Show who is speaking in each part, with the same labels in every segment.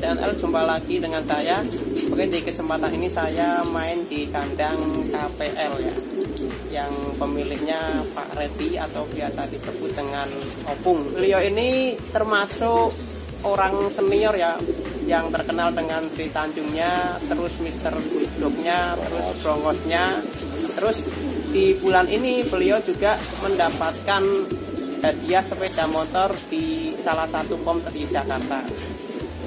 Speaker 1: channel, jumpa lagi dengan saya. Oke, di kesempatan ini saya main di kandang KPL ya, yang pemiliknya Pak Redi atau biasa disebut dengan Opung. Beliau ini termasuk orang senior ya, yang terkenal dengan Sri Tanjungnya, terus Mister Bulldognya, terus Brongosnya. Terus di bulan ini beliau juga mendapatkan hadiah sepeda motor di salah satu pom di Jakarta.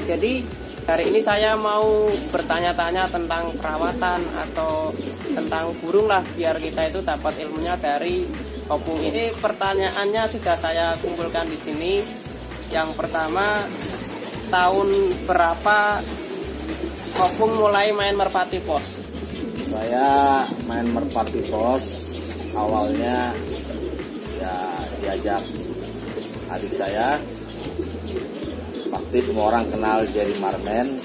Speaker 1: Jadi hari ini saya mau bertanya-tanya tentang perawatan atau tentang burung lah, biar kita itu dapat ilmunya dari Opung ini. Pertanyaannya sudah saya kumpulkan di sini. Yang pertama, tahun berapa Opung mulai main merpati pos?
Speaker 2: Saya main merpati pos awalnya ya diajak adik saya. Pasti semua orang kenal Jerry Marmen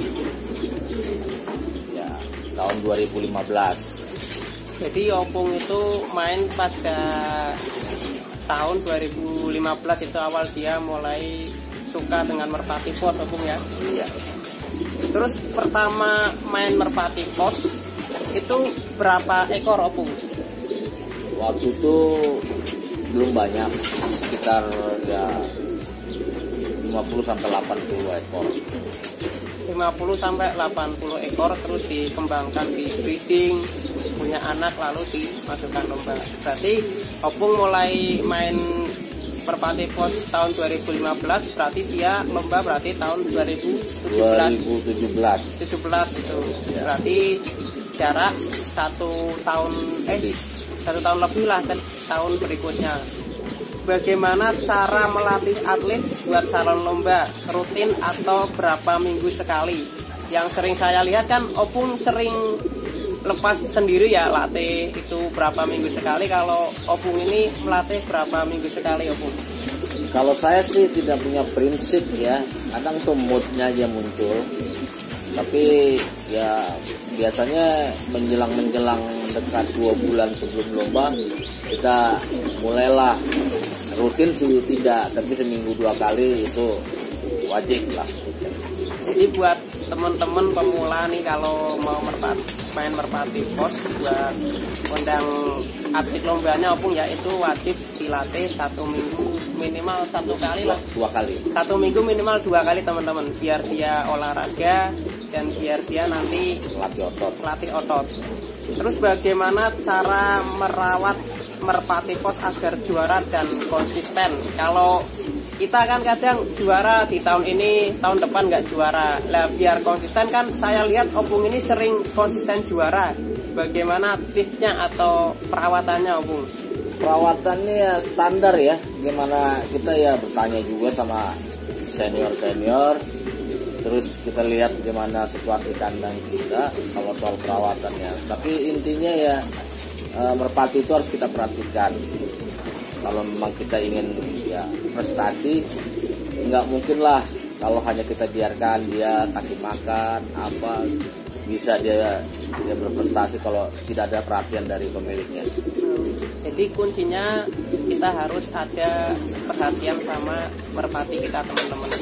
Speaker 2: ya, tahun 2015.
Speaker 1: Jadi Opung itu main pada tahun 2015 itu awal dia mulai suka dengan merpati pos, Opung ya.
Speaker 2: Iya.
Speaker 1: Terus pertama main merpati pos itu berapa ekor, Opung?
Speaker 2: Waktu itu belum banyak, sekitar ya 50 sampai 80 ekor.
Speaker 1: 50 sampai 80 ekor, terus dikembangkan, di breeding, punya anak, lalu dimasukkan lomba. Berarti Opung mulai main merpati pos tahun 2015, berarti dia lomba berarti tahun 2017 itu.
Speaker 2: Ya.
Speaker 1: Berarti jarak 1 tahun lebih lah kan tahun berikutnya. Bagaimana cara melatih atlet buat calon lomba? Rutin atau berapa minggu sekali? Yang sering saya lihat kan Opung sering lepas sendiri ya, latih itu berapa minggu sekali. Kalau Opung ini melatih berapa minggu sekali, Opung?
Speaker 2: Kalau saya sih tidak punya prinsip ya, kadang tuh moodnya aja muncul. Tapi ya biasanya menjelang dekat 2 bulan sebelum lomba kita mulailah. Rutin sih tidak, tapi seminggu 2 kali itu wajib lah.
Speaker 1: Jadi buat teman-teman pemula nih, kalau mau main merpati pos, buat undang atlet lombanya Opung ya, itu wajib dilatih 1 minggu minimal 1 kali lah.
Speaker 2: 2 kali.
Speaker 1: 1 minggu minimal 2 kali teman-teman, biar dia olahraga dan biar dia nanti latih otot. Terus bagaimana cara merawat merpati pos agar juara dan konsisten? Kalau kita kan kadang juara di tahun ini, tahun depan nggak juara. Lah biar konsisten kan saya lihat Opung ini sering konsisten juara. Bagaimana tipsnya atau perawatannya, Opung?
Speaker 2: Perawatannya ya standar ya. Gimana kita ya bertanya juga sama senior. Terus kita lihat gimana situasi kandang kita kalau soal perawatannya. Tapi intinya ya merpati itu harus kita perhatikan. Kalau memang kita ingin ya prestasi, nggak mungkin lah kalau hanya kita biarkan dia kasih makan apa, bisa dia berprestasi kalau tidak ada perhatian dari pemiliknya.
Speaker 1: Jadi kuncinya kita harus ada perhatian sama merpati kita, teman-teman.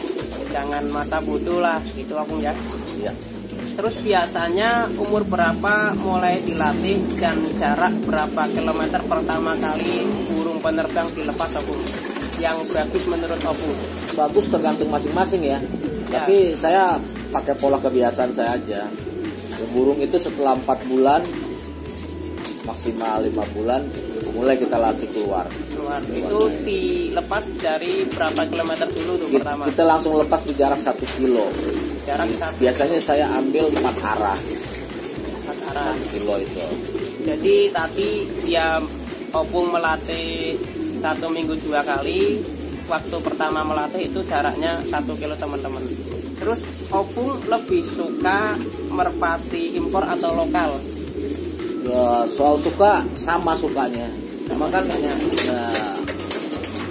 Speaker 1: Jangan masa bodoh lah gitu, Opung ya.
Speaker 2: Iya.
Speaker 1: Terus biasanya umur berapa mulai dilatih dan jarak berapa kilometer pertama kali burung penerbang dilepas, Opung? Yang bagus menurut Opung?
Speaker 2: Bagus tergantung masing-masing ya. Tapi saya pakai pola kebiasaan saya aja. Burung itu setelah 4 bulan, maksimal 5 bulan, mulai kita latih keluar.
Speaker 1: Itu dilepas dari berapa kilometer dulu tuh pertama?
Speaker 2: Kita langsung lepas di jarak 1 kilo. Biasanya saya ambil 4 arah.
Speaker 1: 4 arah.
Speaker 2: 1 kilo itu.
Speaker 1: Jadi tadi dia Opung melatih 1 minggu 2 kali. Waktu pertama melatih itu jaraknya 1 kilo, teman-teman. Terus Opung lebih suka merpati impor atau lokal?
Speaker 2: Ya, soal suka sama sukanya. Cuma kan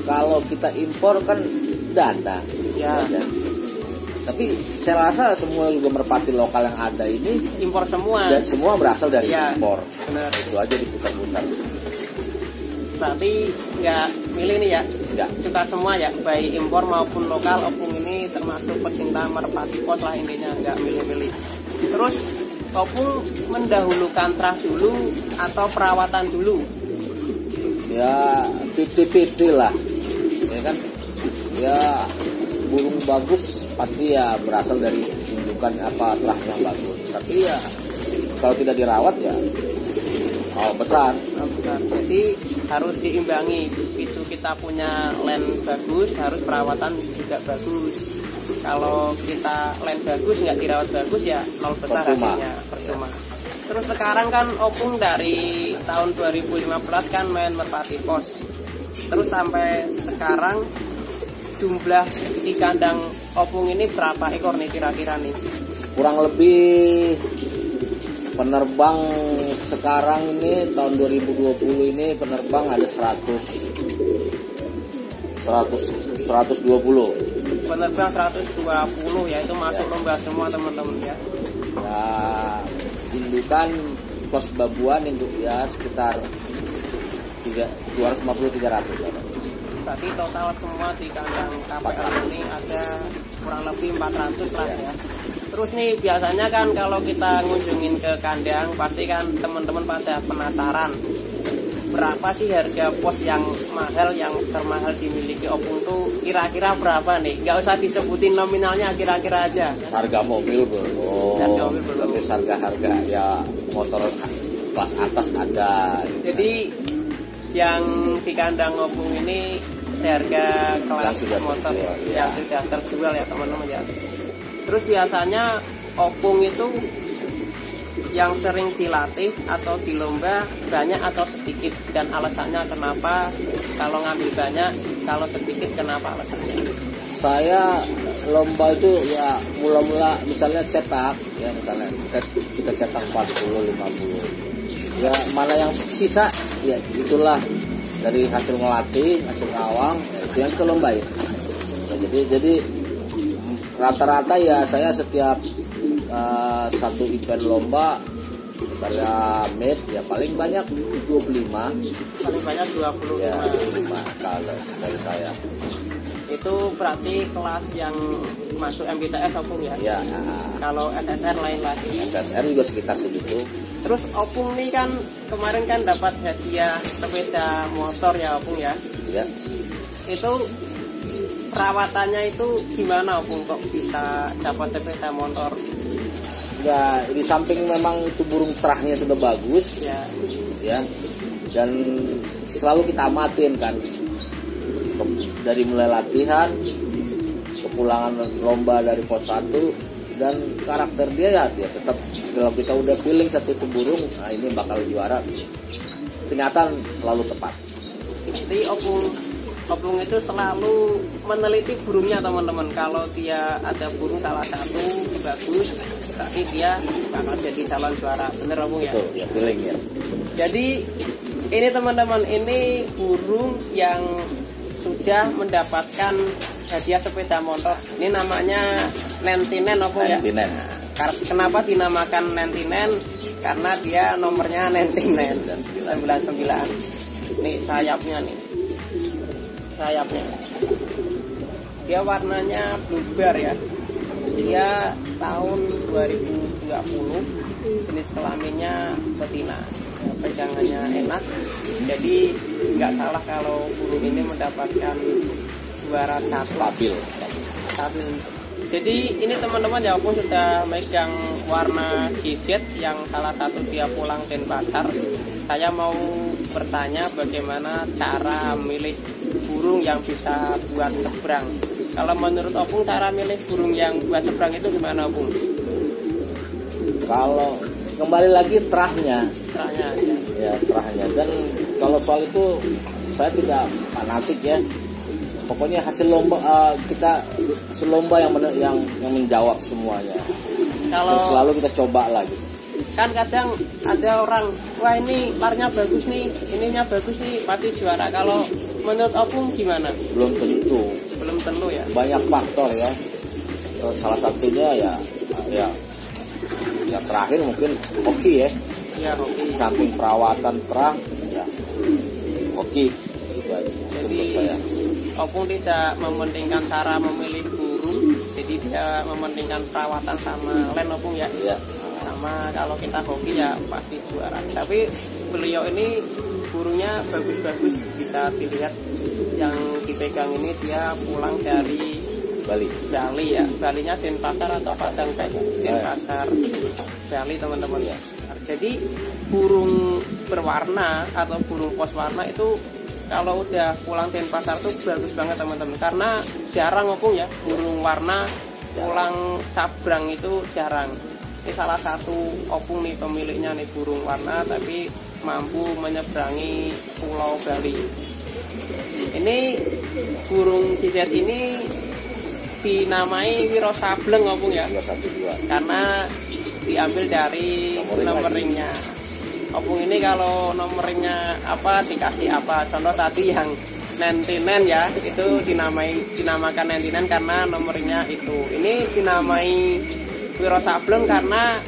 Speaker 2: kalau kita impor kan danda.
Speaker 1: Ya.
Speaker 2: Tapi saya rasa semua juga merpati lokal yang ada ini
Speaker 1: impor semua.
Speaker 2: Dan semua berasal dari impor.
Speaker 1: Benar.
Speaker 2: Itu aja diputar-putar.
Speaker 1: berarti nggak milih nih ya,
Speaker 2: Enggak.
Speaker 1: suka semua ya, baik impor maupun lokal. Opung ini termasuk pecinta merpati pos lah intinya, nggak milih-milih. Terus opung mendahulukan terah dulu atau perawatan dulu?
Speaker 2: Ya 50-50 lah, ya kan. Ya burung bagus pasti ya berasal dari indukan apa terah yang bagus. Tapi ya kalau tidak dirawat ya besar.
Speaker 1: Jadi harus diimbangi. Itu kita punya land bagus, harus perawatan juga bagus. Kalau kita land bagus nggak dirawat bagus ya nol besar hasilnya, percuma. Terus sekarang kan opung dari tahun 2015 kan main merpati pos. Terus sampai sekarang jumlah di kandang opung ini berapa ekor nih kira-kira nih?
Speaker 2: Kurang lebih penerbang sekarang ini tahun 2020 ini penerbang ada 120.
Speaker 1: Penerbang 120 ya, itu masuk lomba semua teman-teman ya.
Speaker 2: Ya indukan plus babuan induk ya sekitar 250-300 ya.
Speaker 1: Berarti total semua di kandang KPL ini ada kurang lebih 400 lah ya. Terus nih biasanya kan kalau kita ngunjungin ke kandang pasti kan teman-teman pada penasaran berapa sih harga pos yang mahal, yang termahal dimiliki opung tuh kira-kira berapa nih? Gak usah disebutin nominalnya, kira-kira aja.
Speaker 2: Harga mobil belum.
Speaker 1: Harga mobil belum.
Speaker 2: Tapi harga ya motor kelas atas ada.
Speaker 1: Jadi yang di kandang opung ini harga kelas motor ya, yang sudah terjual ya teman-teman ya. Terus biasanya opung itu yang sering dilatih atau di lomba banyak atau sedikit, dan alasannya kenapa? Kalau ngambil banyak, kalau sedikit kenapa alasannya?
Speaker 2: Saya lomba itu ya mula-mula misalnya cetak ya, misalnya kita cetak 40-50 ya, mana yang sisa ya itulah dari hasil ngelatih, hasil ngawang ya, itu yang kita lombain. Nah, jadi rata-rata ya saya setiap satu event lomba misalnya mid ya paling banyak 25.
Speaker 1: Paling banyak 25
Speaker 2: ya, 25 kalau dari saya.
Speaker 1: Itu berarti kelas yang masuk MBTS opung ya?
Speaker 2: Ya.
Speaker 1: Kalau SSR lain lagi.
Speaker 2: SSR juga sekitar segitu.
Speaker 1: Terus opung nih kan kemarin kan dapat hadiah sepeda motor ya opung ya?
Speaker 2: Ya.
Speaker 1: Itu perawatannya itu gimana opung kok bisa dapat sepeda motor?
Speaker 2: Ya di samping memang itu burung terahnya sudah bagus ya, dan selalu kita amatin kan dari mulai latihan, kepulangan lomba dari pos 1, dan karakter dia ya tetap kalau kita udah feeling satu itu burung, nah ini bakal juara, kenyataan selalu tepat.
Speaker 1: Jadi opung itu selalu meneliti burungnya teman-teman. Kalau dia ada burung salah satu bagus, berarti dia bakal jadi calon juara. Bener opung ya?
Speaker 2: Betul, ya feeling ya.
Speaker 1: Jadi ini teman-teman, ini burung yang sudah mendapatkan hadiah sepeda motor. Ini namanya Nentinen opung ya?
Speaker 2: Nentinen.
Speaker 1: Kenapa dinamakan Nentinen? Karena dia nomornya Nentinen 99. Nih sayapnya nih. Dia warnanya blue bar ya. Dia tahun 2020, jenis kelaminnya betina, pegangannya enak. Jadi nggak salah kalau burung ini mendapatkan juara 1. Stabil. Jadi ini teman-teman ya, aku sudah megang warna GZ yang salah satu dia pulang Denpasar. Saya mau bertanya bagaimana cara milih burung yang bisa buat seberang. Kalau menurut opung cara milih burung yang buat seberang itu gimana opung?
Speaker 2: Kalau kembali lagi terahnya
Speaker 1: ya.
Speaker 2: Terahnya, dan kalau soal itu saya tidak fanatik ya. Pokoknya hasil lomba kita hasil lomba yang menjawab semuanya.
Speaker 1: Kalau
Speaker 2: selalu kita coba lagi.
Speaker 1: Kan kadang ada orang, wah ini larnya bagus nih, ininya bagus nih, pasti juara. Kalau menurut opung gimana?
Speaker 2: Belum tentu ya. Banyak faktor ya. Salah satunya ya terakhir mungkin hoki ya.
Speaker 1: Ya hoki.
Speaker 2: Samping perawatan terah ya hoki. hoki gitu aja.
Speaker 1: Jadi opung tidak mementingkan cara memilih burung, jadi dia mementingkan perawatan sama len opung ya.
Speaker 2: Iya.
Speaker 1: Sama kalau kita hoki ya pasti juara. Tapi beliau ini burungnya bagus-bagus, bisa dilihat yang dipegang ini dia pulang dari
Speaker 2: Bali
Speaker 1: ya. Balinya Denpasar atau Padang kayak Denpasar Bali teman-teman ya. Jadi burung berwarna atau burung pos warna itu kalau udah pulang Denpasar tuh bagus banget teman-teman, karena jarang opung ya burung warna pulang cabrang itu jarang. Ini salah satu opung nih pemiliknya nih, burung warna tapi mampu menyeberangi Pulau Bali. Ini burung GZ ini dinamai Wiro Sableng opung ya,
Speaker 2: 212
Speaker 1: karena diambil dari nomor ringnya. Opung ini kalau nomor ringnya apa dikasih apa, contoh tadi yang 99 ya, itu dinamakan 99 karena nomor ringnya itu. Ini dinamai Wiro Sableng karena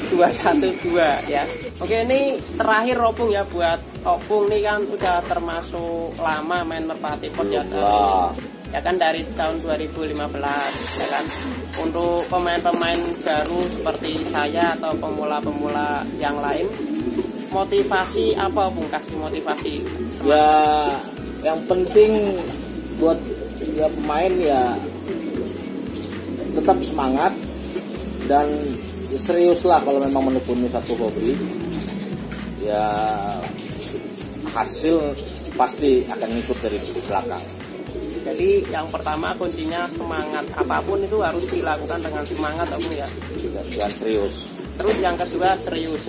Speaker 1: 212 ya. Oke, ini terakhir opung ya buat opung nih kan udah termasuk lama main merpati pot ya, dari tahun 2015 ya kan. Untuk pemain-pemain baru seperti saya atau pemula-pemula yang lain, motivasi apa opung, kasih motivasi?
Speaker 2: Ya yang penting buat ya pemain ya tetap semangat dan serius lah kalau memang menekuni satu hobi, ya hasil pasti akan ikut dari belakang.
Speaker 1: Jadi yang pertama kuncinya semangat, apapun itu harus dilakukan dengan semangat opung ya,
Speaker 2: dan serius.
Speaker 1: Terus yang kedua serius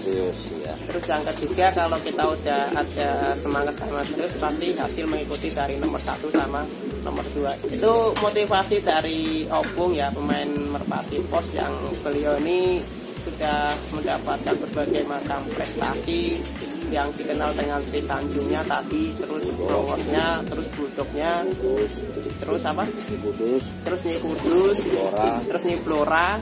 Speaker 2: ya.
Speaker 1: Terus yang ketiga kalau kita udah ada semangat sama serius, pasti hasil mengikuti dari nomor 1 sama nomor 2. Itu motivasi dari opung ya, pemain merpati pos yang beliau ini sudah mendapatkan berbagai macam prestasi yang dikenal dengan Sri Tanjungnya tadi, terus Browosnya, terus Bulldognya, terus apa? Terus Nyi Kudus, terus Nyi Blora,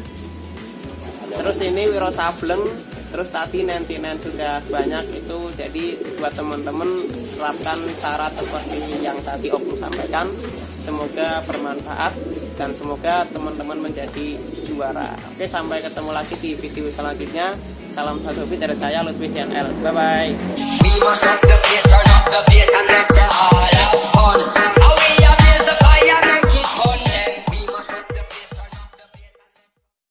Speaker 1: terus ini Wiro Sableng, terus tadi 99 sudah banyak itu. Jadi buat teman-teman terapkan cara seperti yang tadi opung sampaikan, semoga bermanfaat dan semoga teman-teman menjadi juara. Oke, sampai ketemu lagi di video selanjutnya. Salam satu hobi dari saya Lutfi CNL. Bye bye.